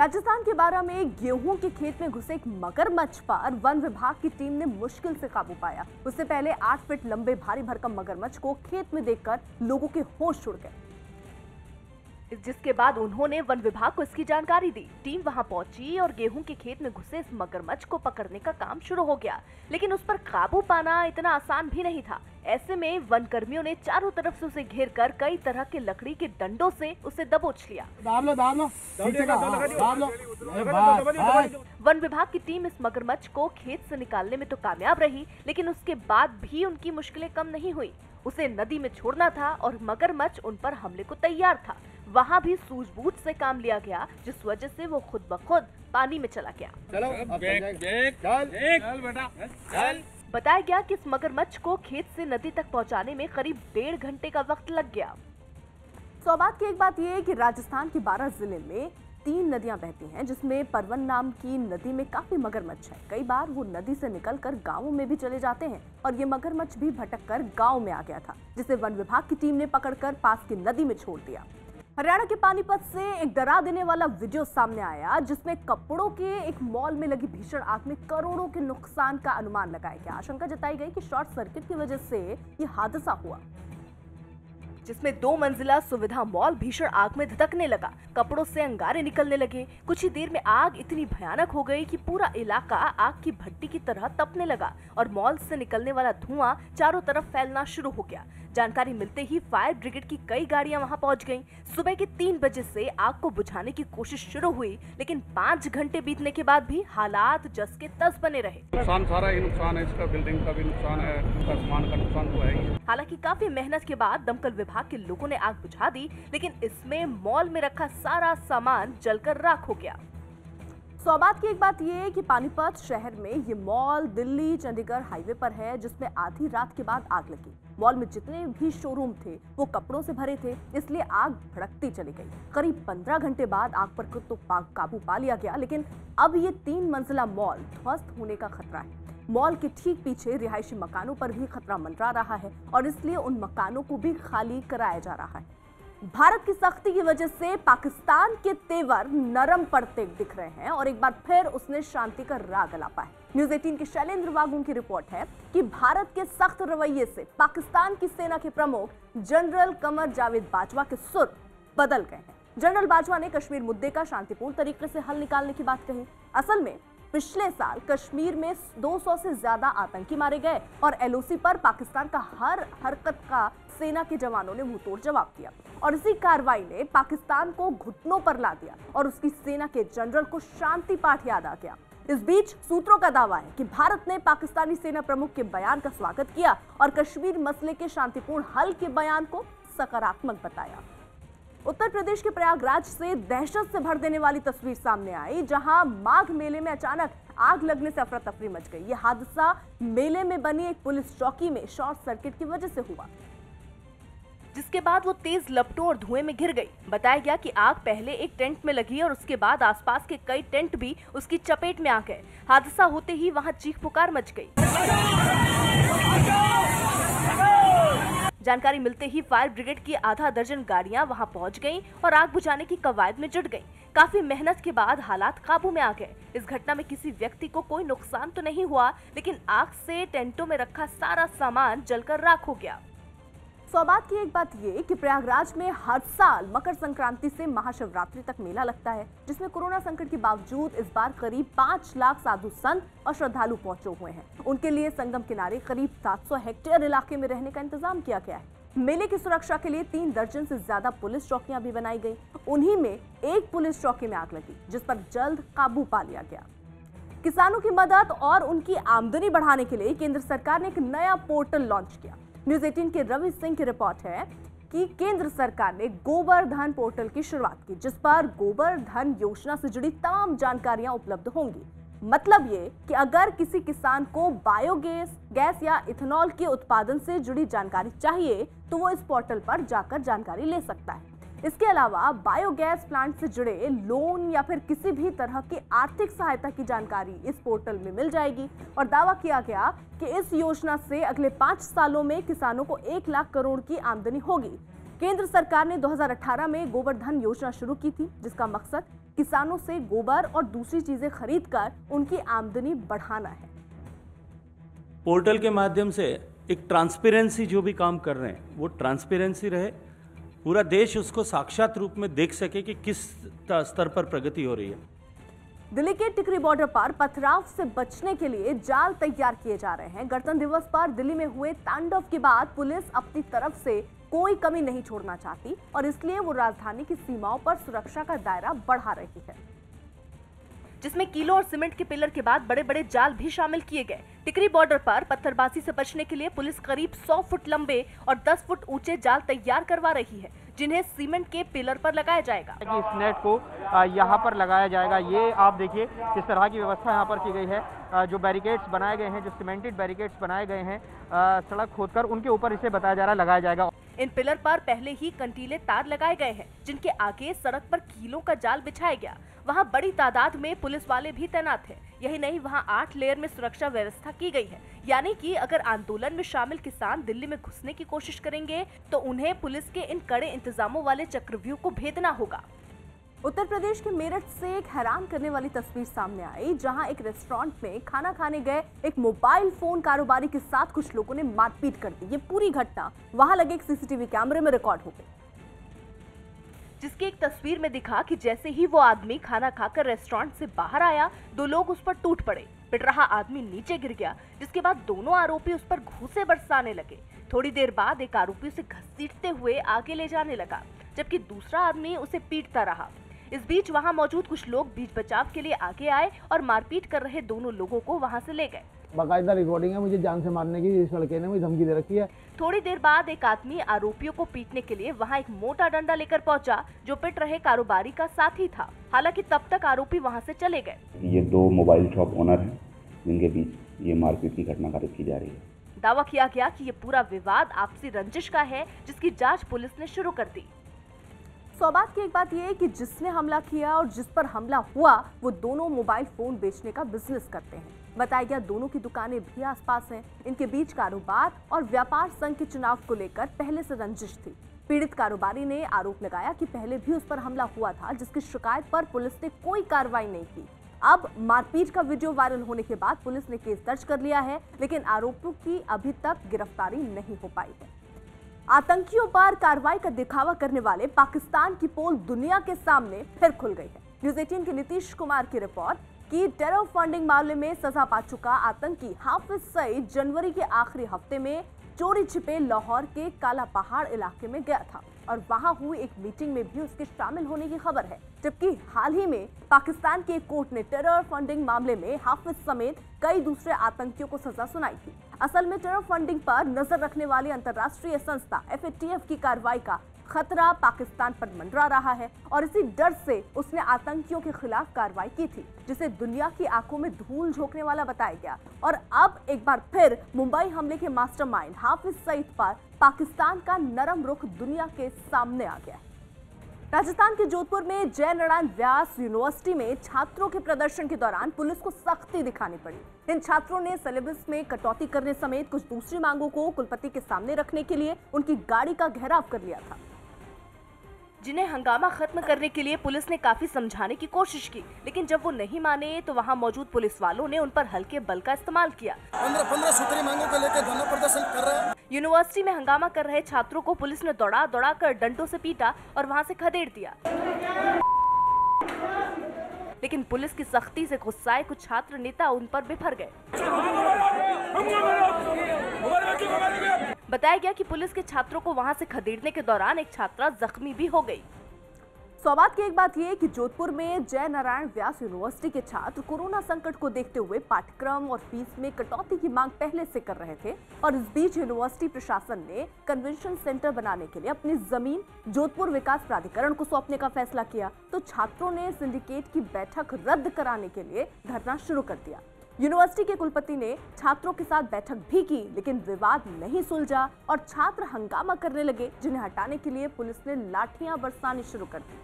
राजस्थान के बारां में गेहूं के खेत में घुसे एक मगरमच्छ पर वन विभाग की टीम ने मुश्किल से काबू पाया। उससे पहले 8 फीट लंबे भारी भरकम मगरमच्छ को खेत में देखकर लोगों के होश उड़ गए, जिसके बाद उन्होंने वन विभाग को इसकी जानकारी दी। टीम वहां पहुंची और गेहूं के खेत में घुसे इस मगरमच्छ को पकड़ने का काम शुरू हो गया, लेकिन उस पर काबू पाना इतना आसान भी नहीं था। ऐसे में वन कर्मियों ने चारों तरफ से उसे घेर कर कई तरह के लकड़ी के डंडों से उसे दबोच लिया। वन विभाग की टीम इस मगरमच्छ को खेत से निकालने में तो कामयाब रही, लेकिन उसके बाद भी उनकी मुश्किलें कम नहीं हुई। उसे नदी में छोड़ना था और मगरमच्छ उन पर हमले को तैयार था। वहाँ भी सूझबूझ से काम लिया गया, जिस वजह से वो खुद ब खुद पानी में चला गया। बताया गया कि इस मगरमच्छ को खेत से नदी तक पहुंचाने में करीब 1.5 घंटे का वक्त लग गया। सौभाग्य की एक बात यह है कि राजस्थान के 12 जिले में 3 नदियां बहती हैं, जिसमें परवन नाम की नदी में काफी मगरमच्छ है। कई बार वो नदी से निकलकर गांवों में भी चले जाते हैं और ये मगरमच्छ भी भटक कर गाँव में आ गया था, जिसे वन विभाग की टीम ने पकड़कर पास की नदी में छोड़ दिया। हरियाणा के पानीपत से एक डरा देने वाला वीडियो सामने आया, जिसमें कपड़ों के एक मॉल में लगी भीषण आग में करोड़ों के नुकसान का अनुमान लगाया गया। आशंका जताई गई कि शॉर्ट सर्किट की वजह से ये हादसा हुआ, जिसमें 2 मंजिला सुविधा मॉल भीषण आग में धधकने लगा। कपड़ों से अंगारे निकलने लगे। कुछ ही देर में आग इतनी भयानक हो गई कि पूरा इलाका आग की भट्टी की तरह तपने लगा और मॉल से निकलने वाला धुआं चारों तरफ फैलना शुरू हो गया। जानकारी मिलते ही फायर ब्रिगेड की कई गाड़ियां वहां पहुंच गईं। सुबह के 3 बजे से आग को बुझाने की कोशिश शुरू हुई, लेकिन 5 घंटे बीतने के बाद भी हालात जस के तस बने रहे। नुकसान सारा ही नुकसान है, इसका बिल्डिंग का भी नुकसान है, सामान का नुकसान तो है ही। हालांकि काफी मेहनत के बाद दमकल विभाग के लोगों ने आग बुझा दी, लेकिन इसमें मॉल में रखा सारा सामान जलकर राख हो गया। सौभाग्य की एक बात यह है कि पानीपत शहर में ये मॉल दिल्ली चंडीगढ़ हाईवे पर है, जिसमें आधी रात के बाद आग लगी। मॉल में जितने भी शोरूम थे वो कपड़ों से भरे थे, इसलिए आग भड़कती चली गई। करीब 15 घंटे बाद आग पर तो काबू पा लिया गया, लेकिन अब ये 3 मंजिला मॉल ध्वस्त होने का खतरा है। मॉल के ठीक पीछे रिहायशी मकानों पर भी खतरा मंडरा रहा है और इसलिए उन मकानों को भी खाली कराया जा रहा है। भारत की सख्ती की वजह से पाकिस्तान के तेवर नरम पड़ते दिख रहे हैं और एक बार फिर उसने शांति का राग अलापा है। न्यूज़ 18 के शैलेंद्र वागू की रिपोर्ट है कि भारत के सख्त रवैये से पाकिस्तान की सेना के प्रमुख जनरल कमर जावेद बाजवा के सुर बदल गए हैं। जनरल बाजवा ने कश्मीर मुद्दे का शांतिपूर्ण तरीके से हल निकालने की बात कही। असल में पिछले साल कश्मीर में 200 से ज्यादा आतंकी मारे गए और एलओसी पर पाकिस्तान का हर हरकत का सेना के जवानों ने मुंहतोड़ जवाब दिया और इसी कार्रवाई ने पाकिस्तान को घुटनों पर ला दिया और उसकी सेना के जनरल को शांति पाठ याद आ गया। इस बीच सूत्रों का दावा है कि भारत ने पाकिस्तानी सेना प्रमुख के बयान का स्वागत किया और कश्मीर मसले के शांतिपूर्ण हल के बयान को सकारात्मक बताया। उत्तर प्रदेश के प्रयागराज से दहशत से भर देने वाली तस्वीर सामने आई, जहां माघ मेले में अचानक आग लगने से अफरा तफरी मच गई। यह हादसा मेले में बनी एक पुलिस चौकी में शॉर्ट सर्किट की वजह से हुआ, जिसके बाद वो तेज लपटों और धुएं में घिर गई। बताया गया कि आग पहले एक टेंट में लगी और उसके बाद आसपास के कई टेंट भी उसकी चपेट में आ गए। हादसा होते ही वहां चीख पुकार मच गई। जानकारी मिलते ही फायर ब्रिगेड की आधा दर्जन गाड़ियां वहां पहुंच गईं और आग बुझाने की कवायद में जुट गईं। काफी मेहनत के बाद हालात काबू में आ गए। इस घटना में किसी व्यक्ति को कोई नुकसान तो नहीं हुआ, लेकिन आग से टेंटों में रखा सारा सामान जलकर राख हो गया। सौभाग्य की एक बात ये कि प्रयागराज में हर साल मकर संक्रांति से महाशिवरात्रि तक मेला लगता है, जिसमें कोरोना संकट के बावजूद इस बार करीब 5 लाख साधु संत और श्रद्धालु पहुंचे हुए हैं। उनके लिए संगम किनारे करीब 700 हेक्टेयर इलाके में रहने का इंतजाम किया गया है। मेले की सुरक्षा के लिए 3 दर्जन से ज्यादा पुलिस चौकियां भी बनाई गई। उन्हीं में एक पुलिस चौकी में आग लगी, जिस पर जल्द काबू पा लिया गया। किसानों की मदद और उनकी आमदनी बढ़ाने के लिए केंद्र सरकार ने एक नया पोर्टल लॉन्च किया। न्यूज़ 18 के रवि सिंह की रिपोर्ट है कि केंद्र सरकार ने गोबर धन पोर्टल की शुरुआत की, जिस पर गोबर धन योजना से जुड़ी तमाम जानकारियां उपलब्ध होंगी। मतलब ये कि अगर किसी किसान को बायोगैस, गैस या इथेनॉल के उत्पादन से जुड़ी जानकारी चाहिए तो वो इस पोर्टल पर जाकर जानकारी ले सकता है। इसके अलावा बायोगैस प्लांट से जुड़े लोन या फिर किसी भी तरह की आर्थिक सहायता की जानकारी इस पोर्टल में मिल जाएगी और दावा किया गया कि इस योजना से अगले 5 सालों में किसानों को 1 लाख करोड़ की आमदनी होगी। केंद्र सरकार ने 2018 में गोबर धन योजना शुरू की थी, जिसका मकसद किसानों से गोबर और दूसरी चीजें खरीदकर उनकी आमदनी बढ़ाना है। पोर्टल के माध्यम से एक ट्रांसपेरेंसी जो भी काम कर रहे हैं वो ट्रांसपेरेंसी रहे, पूरा देश उसको साक्षात रूप में देख सके कि किस स्तर पर प्रगति हो रही है। दिल्ली के टिकरी बॉर्डर पर पथराव से बचने के लिए जाल तैयार किए जा रहे हैं। गणतंत्र दिवस पर दिल्ली में हुए तांडव के बाद पुलिस अपनी तरफ से कोई कमी नहीं छोड़ना चाहती और इसलिए वो राजधानी की सीमाओं पर सुरक्षा का दायरा बढ़ा रही है, जिसमें कीलों और सीमेंट के पिलर के बाद बड़े बड़े जाल भी शामिल किए गए। टिकरी बॉर्डर पर पत्थरबाजी से बचने के लिए पुलिस करीब 100 फुट लंबे और 10 फुट ऊंचे जाल तैयार करवा रही है, जिन्हें सीमेंट के पिलर पर लगाया जाएगा। इस नेट को यहाँ पर लगाया जाएगा। ये आप देखिए किस तरह की व्यवस्था यहाँ पर की गई है। जो बैरिकेड्स बनाए गए हैं, जो सीमेंटेड बैरिकेड्स बनाए गए हैं सड़क खोदकर, उनके ऊपर इसे बताया जा रहा है लगाया जाएगा। इन पिलर पर पहले ही कंटीले तार लगाए गए हैं, जिनके आगे सड़क पर कीलों का जाल बिछाया गया। वहां बड़ी तादाद में पुलिस वाले भी तैनात हैं। यही नहीं, वहां 8 लेयर में सुरक्षा व्यवस्था की गई है, यानी कि अगर आंदोलन में शामिल किसान दिल्ली में घुसने की कोशिश करेंगे तो उन्हें पुलिस के इन कड़े इंतजामों वाले चक्रव्यूह को भेदना होगा। उत्तर प्रदेश के मेरठ से एक हैरान करने वाली तस्वीर सामने आई, जहां एक रेस्टोरेंट में खाना खाने गए एक मोबाइल फोन कारोबारी के साथ कुछ लोगों ने मारपीट कर दी। ये पूरी घटना वहां लगे एक सीसीटीवी कैमरे में रिकॉर्ड हो गई, जिसकी एक तस्वीर में दिखा कि जैसे ही वो आदमी खाना खाकर रेस्टोरेंट से बाहर आया, 2 लोग उस पर टूट पड़े। पिट रहा आदमी नीचे गिर गया, जिसके बाद दोनों आरोपी उस पर घूंसे बरसाने लगे। थोड़ी देर बाद एक आरोपी उसे घसीटते हुए आगे ले जाने लगा, जबकि दूसरा आदमी उसे पीटता रहा। इस बीच वहां मौजूद कुछ लोग बीच बचाव के लिए आगे आए और मारपीट कर रहे दोनों लोगों को वहां से ले गए। बाकायदा रिकॉर्डिंग है, मुझे जान से मारने की इस लड़के ने मुझे धमकी दे रखी है। थोड़ी देर बाद एक आदमी आरोपियों को पीटने के लिए वहां एक मोटा डंडा लेकर पहुंचा, जो पिट रहे कारोबारी का साथी था। हालांकि तब तक आरोपी वहां से चले गए। ये 2 मोबाइल शॉप ओनर हैं, जिनके बीच ये मारपीट की घटना घटित की जा रही है। दावा किया गया कि ये पूरा विवाद आपसी रंजिश का है, जिसकी जांच पुलिस ने शुरू कर दी। सौबात की एक बात यह है कि जिसने हमला किया और जिस पर हमला हुआ, वो दोनों मोबाइल फोन बेचने का बिजनेस करते हैं। बताया गया दोनों की दुकानें भी आसपास हैं। इनके बीच कारोबार और व्यापार संघ के चुनाव को लेकर पहले से रंजिश थी। पीड़ित कारोबारी ने आरोप लगाया कि पहले भी उस पर हमला हुआ था, जिसकी शिकायत पर पुलिस ने कोई कार्रवाई नहीं की। अब मारपीट का वीडियो वायरल होने के बाद पुलिस ने केस दर्ज कर लिया है, लेकिन आरोपियों की अभी तक गिरफ्तारी नहीं हो पाई है। आतंकियों पर कार्रवाई का दिखावा करने वाले पाकिस्तान की पोल दुनिया के सामने फिर खुल गई है। न्यूज़ 18 के नीतीश कुमार की रिपोर्ट कि टेरर फंडिंग मामले में सजा पा चुका आतंकी हाफिज सईद जनवरी के आखिरी हफ्ते में चोरी छिपे लाहौर के काला पहाड़ इलाके में गया था और वहां हुई एक मीटिंग में भी उसके शामिल होने की खबर है। जबकि हाल ही में पाकिस्तान की एक कोर्ट ने टेरर फंडिंग मामले में हाफिज समेत कई दूसरे आतंकियों को सजा सुनाई थी। असल में टेरर फंडिंग पर नजर रखने वाली अंतर्राष्ट्रीय संस्था FATF की कार्रवाई का खतरा पाकिस्तान पर मंडरा रहा है और इसी डर से उसने आतंकियों के खिलाफ कार्रवाई की थी, जिसे दुनिया की आंखों में धूल झोंकने वाला बताया गया। और अब एक बार फिर मुंबई हमले के मास्टरमाइंड हाफिज सईद पर पाकिस्तान का नरम रुख दुनिया के सामने आ गया। राजस्थान के जोधपुर में जय नारायण व्यास यूनिवर्सिटी में छात्रों के प्रदर्शन के दौरान पुलिस को सख्ती दिखानी पड़ी। इन छात्रों ने सिलेबस में कटौती करने समेत कुछ दूसरी मांगों को कुलपति के सामने रखने के लिए उनकी गाड़ी का घेराव कर लिया था, जिन्हें हंगामा खत्म करने के लिए पुलिस ने काफी समझाने की कोशिश की, लेकिन जब वो नहीं माने तो वहां मौजूद पुलिस वालों ने उन पर हल्के बल का इस्तेमाल किया। 15 सूत्री मांगों को लेकर धरना प्रदर्शन कर रहे हैं। यूनिवर्सिटी में हंगामा कर रहे छात्रों को पुलिस ने दौड़ा कर डंडों से पीटा और वहां से खदेड़ दिया, लेकिन पुलिस की सख्ती से गुस्साए कुछ छात्र नेता उन पर बिफर गए। बताया गया कि पुलिस के छात्रों को वहां से खदेड़ने के दौरान एक छात्रा जख्मी भी हो गई। सौबात की एक बात यह है कि जोधपुर में जय नारायण व्यास यूनिवर्सिटी के छात्र कोरोना संकट को देखते हुए पाठ्यक्रम और फीस में कटौती की मांग पहले से कर रहे थे और इस बीच यूनिवर्सिटी प्रशासन ने कन्वेंशन सेंटर बनाने के लिए अपनी जमीन जोधपुर विकास प्राधिकरण को सौंपने का फैसला किया, तो छात्रों ने सिंडिकेट की बैठक रद्द कराने के लिए धरना शुरू कर दिया। यूनिवर्सिटी के कुलपति ने छात्रों के साथ बैठक भी की, लेकिन विवाद नहीं सुलझा और छात्र हंगामा करने लगे, जिन्हें हटाने के लिए पुलिस ने लाठियां बरसानी शुरू कर दी।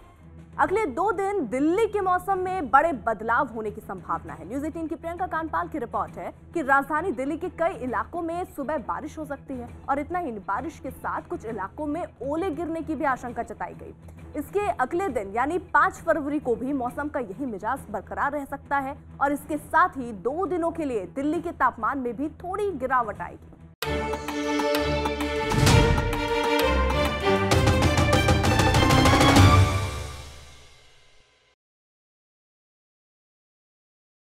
अगले 2 दिन दिल्ली के मौसम में बड़े बदलाव होने की संभावना है। न्यूज़ 18 की प्रियंका कांडपाल की रिपोर्ट है कि राजधानी दिल्ली के कई इलाकों में सुबह बारिश हो सकती है और इतना ही बारिश के साथ कुछ इलाकों में ओले गिरने की भी आशंका जताई गई। इसके अगले दिन यानी 5 फरवरी को भी मौसम का यही मिजाज बरकरार रह सकता है और इसके साथ ही 2 दिनों के लिए दिल्ली के तापमान में भी थोड़ी गिरावट आएगी।